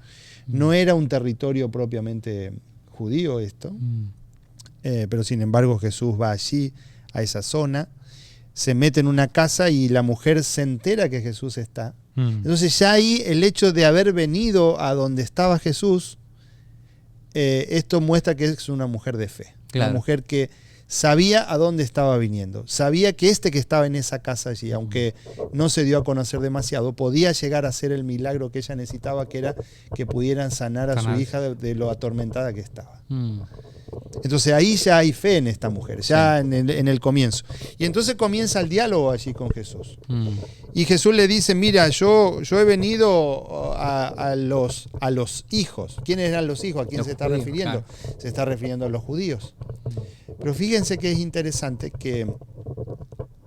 Speaker 2: No era un territorio propiamente judío esto, pero sin embargo Jesús va allí, a esa zona, se mete en una casa y la mujer se entera que Jesús está. Entonces ya ahí el hecho de haber venido a donde estaba Jesús, esto muestra que es una mujer de fe. Claro. Una mujer que sabía a dónde estaba viniendo. Sabía que que estaba en esa casa allí, aunque no se dio a conocer demasiado, podía llegar a hacer el milagro que ella necesitaba, que era que pudieran sanar a su hija de lo atormentada que estaba. Entonces ahí ya hay fe en esta mujer, ya en el comienzo. Y entonces comienza el diálogo allí con Jesús. Y Jesús le dice, mira, yo he venido a los hijos. ¿Quiénes eran los hijos? ¿A quién se está refiriendo? Claro. Se está refiriendo a los judíos. Pero fíjense que es interesante que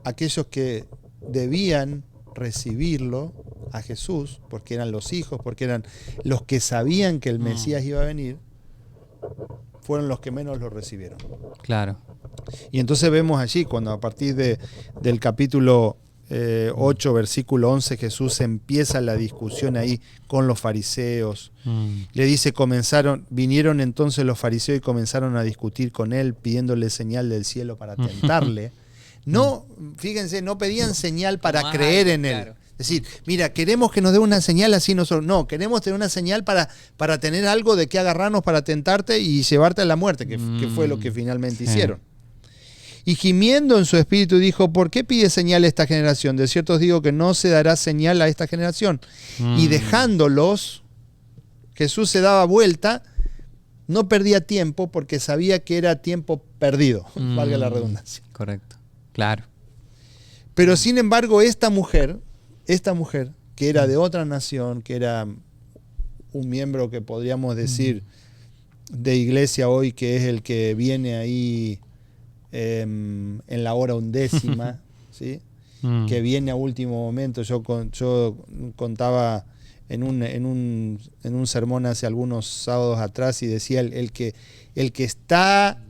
Speaker 2: aquellos que debían recibirlo a Jesús, porque eran los hijos, porque eran los que sabían que el Mesías iba a venir, fueron los que menos lo recibieron.
Speaker 1: Claro.
Speaker 2: Y entonces vemos allí, cuando a partir del capítulo 8, versículo 11, Jesús empieza la discusión ahí con los fariseos. Le dice, vinieron entonces los fariseos y comenzaron a discutir con él, pidiéndole señal del cielo para tentarle. No, fíjense, no pedían señal para creer en él.
Speaker 1: Claro.
Speaker 2: Es decir, mira, queremos que nos dé una señal así nosotros. No, queremos tener una señal para tener algo de qué agarrarnos para tentarte y llevarte a la muerte, que fue lo que finalmente hicieron. Y gimiendo en su espíritu dijo, ¿por qué pide señal a esta generación? De cierto os digo que no se dará señal a esta generación. Y dejándolos, Jesús se daba vuelta, no perdía tiempo porque sabía que era tiempo perdido, valga la redundancia.
Speaker 1: Correcto, claro.
Speaker 2: Pero sin embargo, esta mujer, que era de otra nación, que era un miembro que podríamos decir de iglesia hoy, que es el que viene ahí en la hora 11, ¿sí? Que viene a último momento. Yo contaba en un sermón hace algunos sábados atrás y decía el que está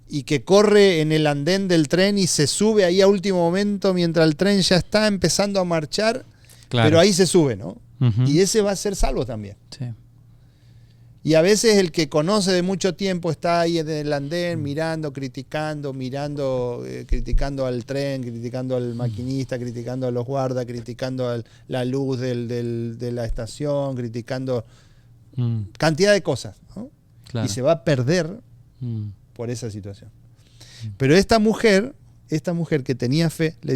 Speaker 2: y que corre en el andén del tren y se sube ahí a último momento mientras el tren ya está empezando a marchar, claro. Pero ahí se sube, ¿no? Y ese va a ser salvo también.
Speaker 1: Sí.
Speaker 2: Y a veces el que conoce de mucho tiempo está ahí en el andén mirando, criticando al tren, criticando al maquinista, criticando a los guardas, criticando la luz de la estación, criticando cantidad de cosas, ¿no? Claro. Y se va a perder por esa situación. Pero esta mujer que tenía fe, le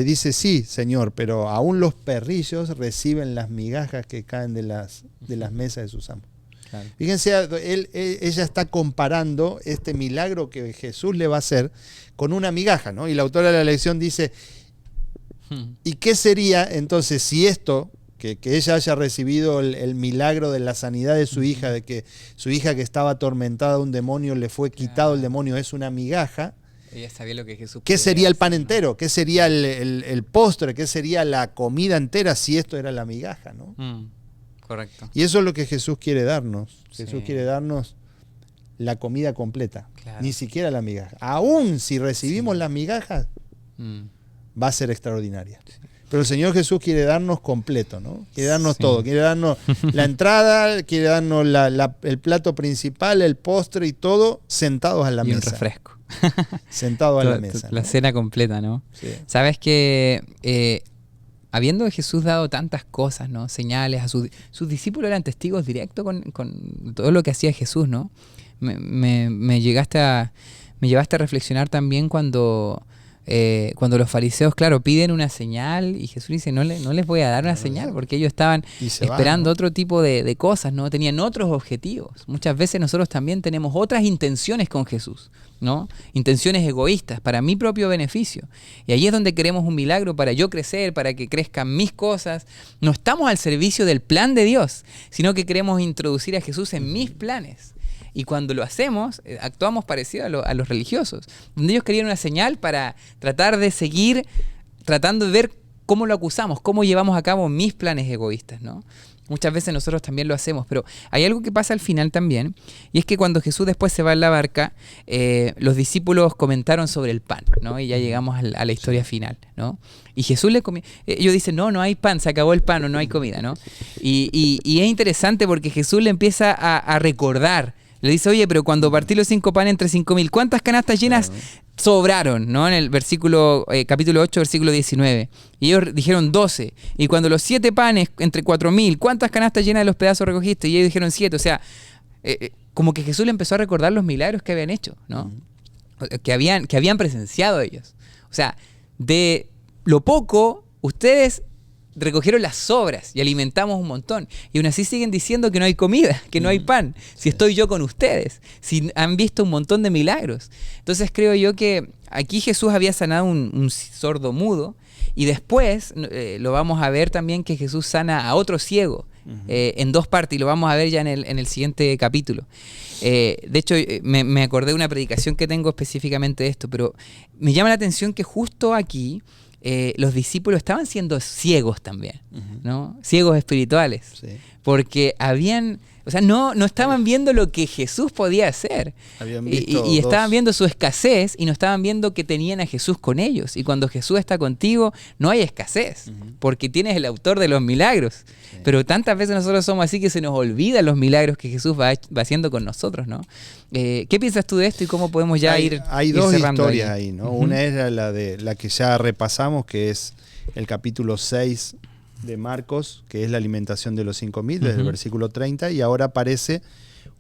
Speaker 2: dice, sí, Señor, pero aún los perrillos reciben las migajas que caen de las mesas de sus amos. Claro. Fíjense, ella está comparando este milagro que Jesús le va a hacer con una migaja, ¿no? Y la autora de la lección dice, ¿y qué sería entonces si esto, que ella haya recibido el milagro de la sanidad de su hija, de que su hija que estaba atormentada de un demonio le fue quitado el demonio, es una migaja?
Speaker 1: Ella sabía lo que Jesús
Speaker 2: ¿Qué sería el pan
Speaker 1: hacer,
Speaker 2: entero?
Speaker 1: ¿no?
Speaker 2: ¿Qué sería el postre? ¿Qué sería la comida entera si esto era la migaja, ¿no?
Speaker 1: Correcto.
Speaker 2: Y eso es lo que Jesús quiere darnos.
Speaker 1: Sí.
Speaker 2: Jesús quiere darnos la comida completa,
Speaker 1: claro.
Speaker 2: Ni siquiera la migaja. Aún si recibimos las migajas, va a ser extraordinaria. Sí. Pero el Señor Jesús quiere darnos completo, ¿no? Quiere darnos todo. Quiere darnos la entrada, quiere darnos el plato principal, el postre y todo sentados a la mesa.
Speaker 1: Y un refresco.
Speaker 2: Sentado a la mesa.
Speaker 1: La cena completa, ¿no?
Speaker 2: Sí.
Speaker 1: Sabes que habiendo Jesús dado tantas cosas, ¿no? Señales, a sus discípulos eran testigos directos con todo lo que hacía Jesús, ¿no? Me llevaste a reflexionar también cuando los fariseos, claro, piden una señal y Jesús dice, no les voy a dar una señal, porque ellos estaban esperando otro tipo de cosas, ¿no? Tenían otros objetivos. Muchas veces nosotros también tenemos otras intenciones con Jesús, ¿no? Intenciones egoístas, para mi propio beneficio. Y ahí es donde queremos un milagro para yo crecer, para que crezcan mis cosas. No estamos al servicio del plan de Dios, sino que queremos introducir a Jesús en mis planes. Y cuando lo hacemos, actuamos parecido a los religiosos, donde ellos querían una señal para tratar de seguir, tratando de ver cómo lo acusamos, cómo llevamos a cabo mis planes egoístas, ¿no? Muchas veces nosotros también lo hacemos, pero hay algo que pasa al final también, y es que cuando Jesús después se va en la barca, los discípulos comentaron sobre el pan, ¿no? Y ya llegamos a la historia final, ¿no? Y Jesús ellos dicen, no hay pan, se acabó el pan o no hay comida, ¿no? Y es interesante porque Jesús le empieza a recordar. Le dice, oye, pero cuando partí los 5 panes entre 5.000, ¿cuántas canastas llenas sobraron? ¿No? En el capítulo 8, versículo 19. Y ellos dijeron 12. Y cuando los 7 panes entre 4.000, ¿cuántas canastas llenas de los pedazos recogiste? Y ellos dijeron 7. O sea, como que Jesús le empezó a recordar los milagros que habían hecho, ¿no? Que habían presenciado ellos. O sea, de lo poco, ustedes recogieron las sobras y alimentamos un montón. Y aún así siguen diciendo que no hay comida, que no hay pan. Si estoy yo con ustedes, si han visto un montón de milagros. Entonces creo yo que aquí Jesús había sanado un sordo mudo y después lo vamos a ver también que Jesús sana a otro ciego en 2 partes y lo vamos a ver ya en el siguiente capítulo. De hecho, me acordé de una predicación que tengo específicamente de esto, pero me llama la atención que justo aquí los discípulos estaban siendo ciegos también, ¿no? Ciegos espirituales, porque habían O sea, no estaban viendo lo que Jesús podía hacer. Y estaban viendo su escasez y no estaban viendo que tenían a Jesús con ellos. Y cuando Jesús está contigo, no hay escasez, porque tienes el autor de los milagros. Sí. Pero tantas veces nosotros somos así que se nos olvidan los milagros que Jesús va haciendo con nosotros, ¿no? ¿Qué piensas tú de esto y cómo podemos ya ir
Speaker 2: Hay dos
Speaker 1: cerrando
Speaker 2: historias ahí, ¿no? Una es la que ya repasamos, que es el capítulo 6 de Marcos, que es la alimentación de los 5.000, desde el versículo 30, y ahora aparece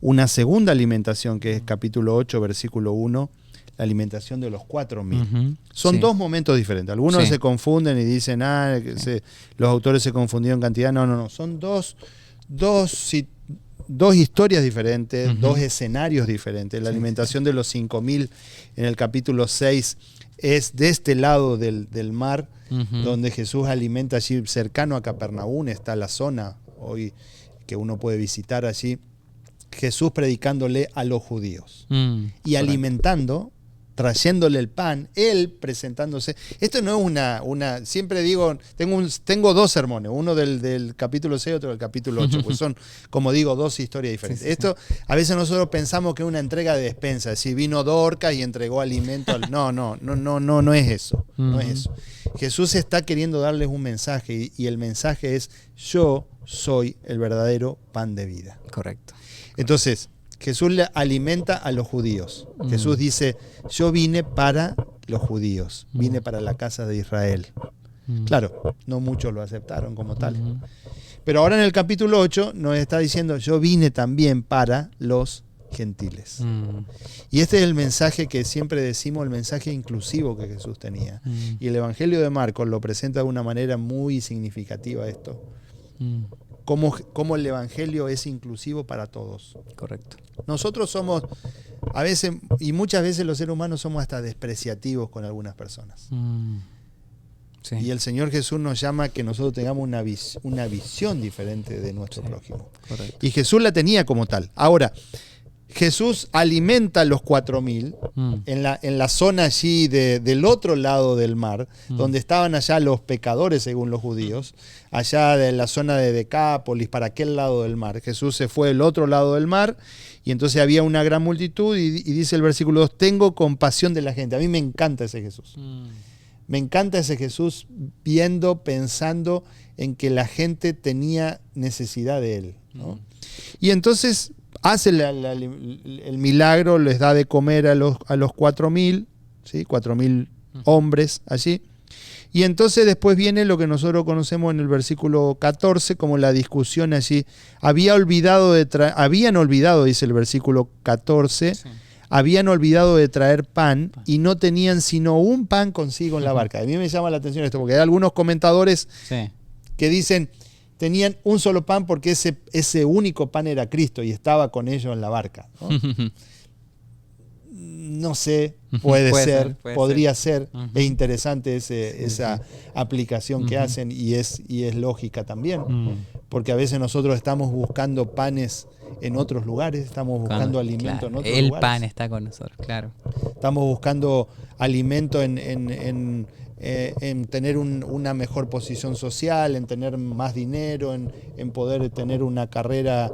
Speaker 2: una segunda alimentación, que es capítulo 8, versículo 1, la alimentación de los 4.000. Son dos momentos diferentes. Algunos se confunden y dicen, los autores se confundieron en cantidad. No. Son dos historias diferentes, dos escenarios diferentes. La alimentación de los 5.000 en el capítulo 6 es de este lado del mar, donde Jesús alimenta allí cercano a Capernaum, está la zona hoy que uno puede visitar allí, Jesús predicándole a los judíos y alimentando, trayéndole el pan, él presentándose. Esto no es siempre digo, tengo dos sermones, uno del capítulo 6 y otro del capítulo 8, pues son, como digo, dos historias diferentes. Esto, a veces nosotros pensamos que es una entrega de despensa, si vino Dorcas y entregó alimento no es eso, no es eso. Jesús está queriendo darles un mensaje y el mensaje es: yo soy el verdadero pan de vida.
Speaker 1: Correcto.
Speaker 2: Entonces, Jesús le alimenta a los judíos. Jesús dice: yo vine para los judíos, vine para la casa de Israel. Claro, no muchos lo aceptaron como tal. Pero ahora en el capítulo 8 nos está diciendo: yo vine también para los gentiles. Y este es el mensaje que siempre decimos, el mensaje inclusivo que Jesús tenía. Y el Evangelio de Marcos lo presenta de una manera muy significativa esto. Cómo el Evangelio es inclusivo para todos.
Speaker 1: Correcto.
Speaker 2: Nosotros somos, a veces, y muchas veces los seres humanos somos hasta despreciativos con algunas personas. Sí. Y el Señor Jesús nos llama a que nosotros tengamos una visión diferente de nuestro prójimo. Correcto. Y Jesús la tenía como tal. Ahora, Jesús alimenta a los 4.000 en la zona allí del otro lado del mar, donde estaban allá los pecadores según los judíos, allá de la zona de Decápolis, para aquel lado del mar. Jesús se fue al otro lado del mar y entonces había una gran multitud y dice el versículo 2, tengo compasión de la gente. A mí me encanta ese Jesús. Me encanta ese Jesús pensando en que la gente tenía necesidad de él, ¿no? Y entonces hace el milagro, les da de comer a los 4.000, ¿sí? 4.000 hombres allí. Y entonces después viene lo que nosotros conocemos en el versículo 14 como la discusión allí. Habían olvidado, dice el versículo 14, habían olvidado de traer pan y no tenían sino un pan consigo en la barca. A mí me llama la atención esto, porque hay algunos comentadores que dicen: tenían un solo pan porque ese único pan era Cristo y estaba con ellos en la barca, ¿no? No sé, podría ser. Es interesante esa aplicación que hacen y es lógica también, porque a veces nosotros estamos buscando panes en otros lugares, estamos buscando alimento en otros lugares.
Speaker 1: El pan está con nosotros, claro.
Speaker 2: Estamos buscando alimento en tener una mejor posición social, en tener más dinero, en poder tener una carrera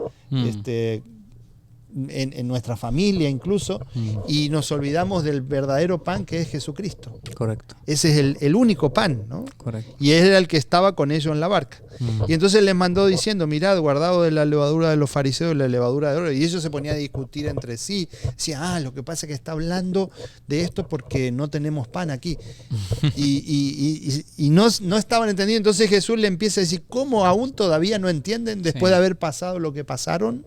Speaker 2: en nuestra familia incluso, y nos olvidamos del verdadero pan que es Jesucristo.
Speaker 1: Correcto.
Speaker 2: Ese es el único pan, ¿no?
Speaker 1: Correcto.
Speaker 2: Y él era el que estaba con ellos en la barca. Y entonces les mandó diciendo: mirad, guardado de la levadura de los fariseos y la levadura de oro. Y ellos se ponían a discutir entre sí. Decían: lo que pasa es que está hablando de esto porque no tenemos pan aquí. y no estaban entendiendo. Entonces Jesús le empieza a decir: ¿cómo aún todavía no entienden después de haber pasado lo que pasaron?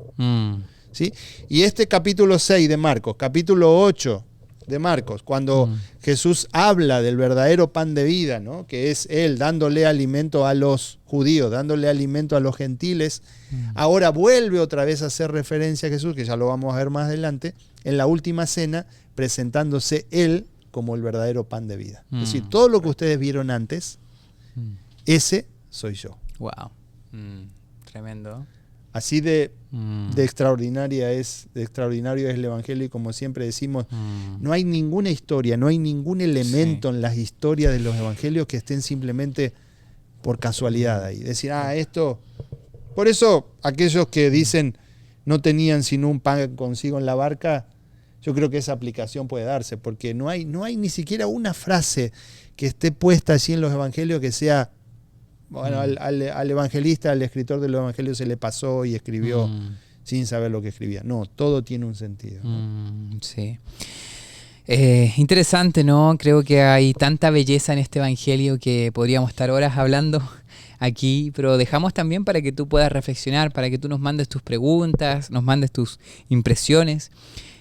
Speaker 2: ¿Sí? Y este capítulo 6 de Marcos, capítulo 8 de Marcos, cuando Jesús habla del verdadero pan de vida, ¿no? Que es él dándole alimento a los judíos, dándole alimento a los gentiles, ahora vuelve otra vez a hacer referencia a Jesús, que ya lo vamos a ver más adelante, en la última cena, presentándose él como el verdadero pan de vida. Es decir, todo lo que ustedes vieron antes, ese soy yo.
Speaker 1: Wow. Tremendo.
Speaker 2: Así de extraordinario es el Evangelio, y como siempre decimos, no hay ninguna historia, no hay ningún elemento en las historias de los Evangelios que estén simplemente por casualidad ahí. Decir, esto... Por eso aquellos que dicen, no tenían sino un pan consigo en la barca, yo creo que esa aplicación puede darse, porque no hay ni siquiera una frase que esté puesta así en los evangelios que sea, bueno, al evangelista, al escritor de los evangelios se le pasó y escribió sin saber lo que escribía. No, todo tiene un sentido, ¿no?
Speaker 1: Sí. Interesante, ¿no? Creo que hay tanta belleza en este evangelio que podríamos estar horas hablando aquí, pero dejamos también para que tú puedas reflexionar, para que tú nos mandes tus preguntas, nos mandes tus impresiones.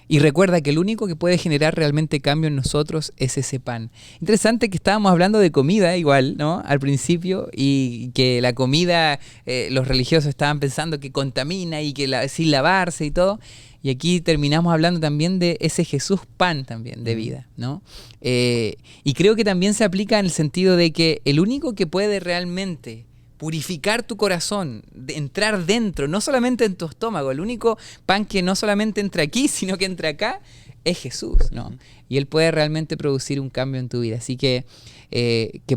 Speaker 1: Y recuerda que el único que puede generar realmente cambio en nosotros es ese pan. Interesante que estábamos hablando de comida igual, ¿no? Al principio, y que la comida, los religiosos estaban pensando que contamina y que sin lavarse y todo. Y aquí terminamos hablando también de ese Jesús pan también de vida, ¿no? Y creo que también se aplica en el sentido de que el único que puede realmente purificar tu corazón, entrar dentro, no solamente en tu estómago, el único pan que no solamente entra aquí, sino que entra acá, es Jesús, ¿no? Y Él puede realmente producir un cambio en tu vida. Así que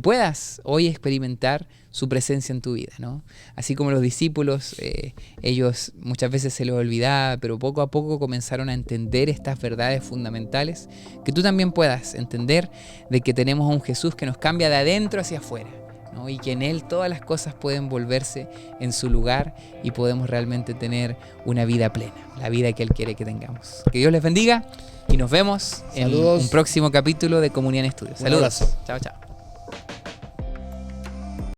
Speaker 1: puedas hoy experimentar su presencia en tu vida, ¿no? Así como los discípulos, ellos muchas veces se les olvidaba, pero poco a poco comenzaron a entender estas verdades fundamentales, que tú también puedas entender de que tenemos a un Jesús que nos cambia de adentro hacia afuera, ¿no? Y que en Él todas las cosas pueden volverse en su lugar y podemos realmente tener una vida plena, la vida que Él quiere que tengamos. Que Dios les bendiga y nos vemos en un próximo capítulo de Comunidad en Estudio. Saludos. Chao, chao.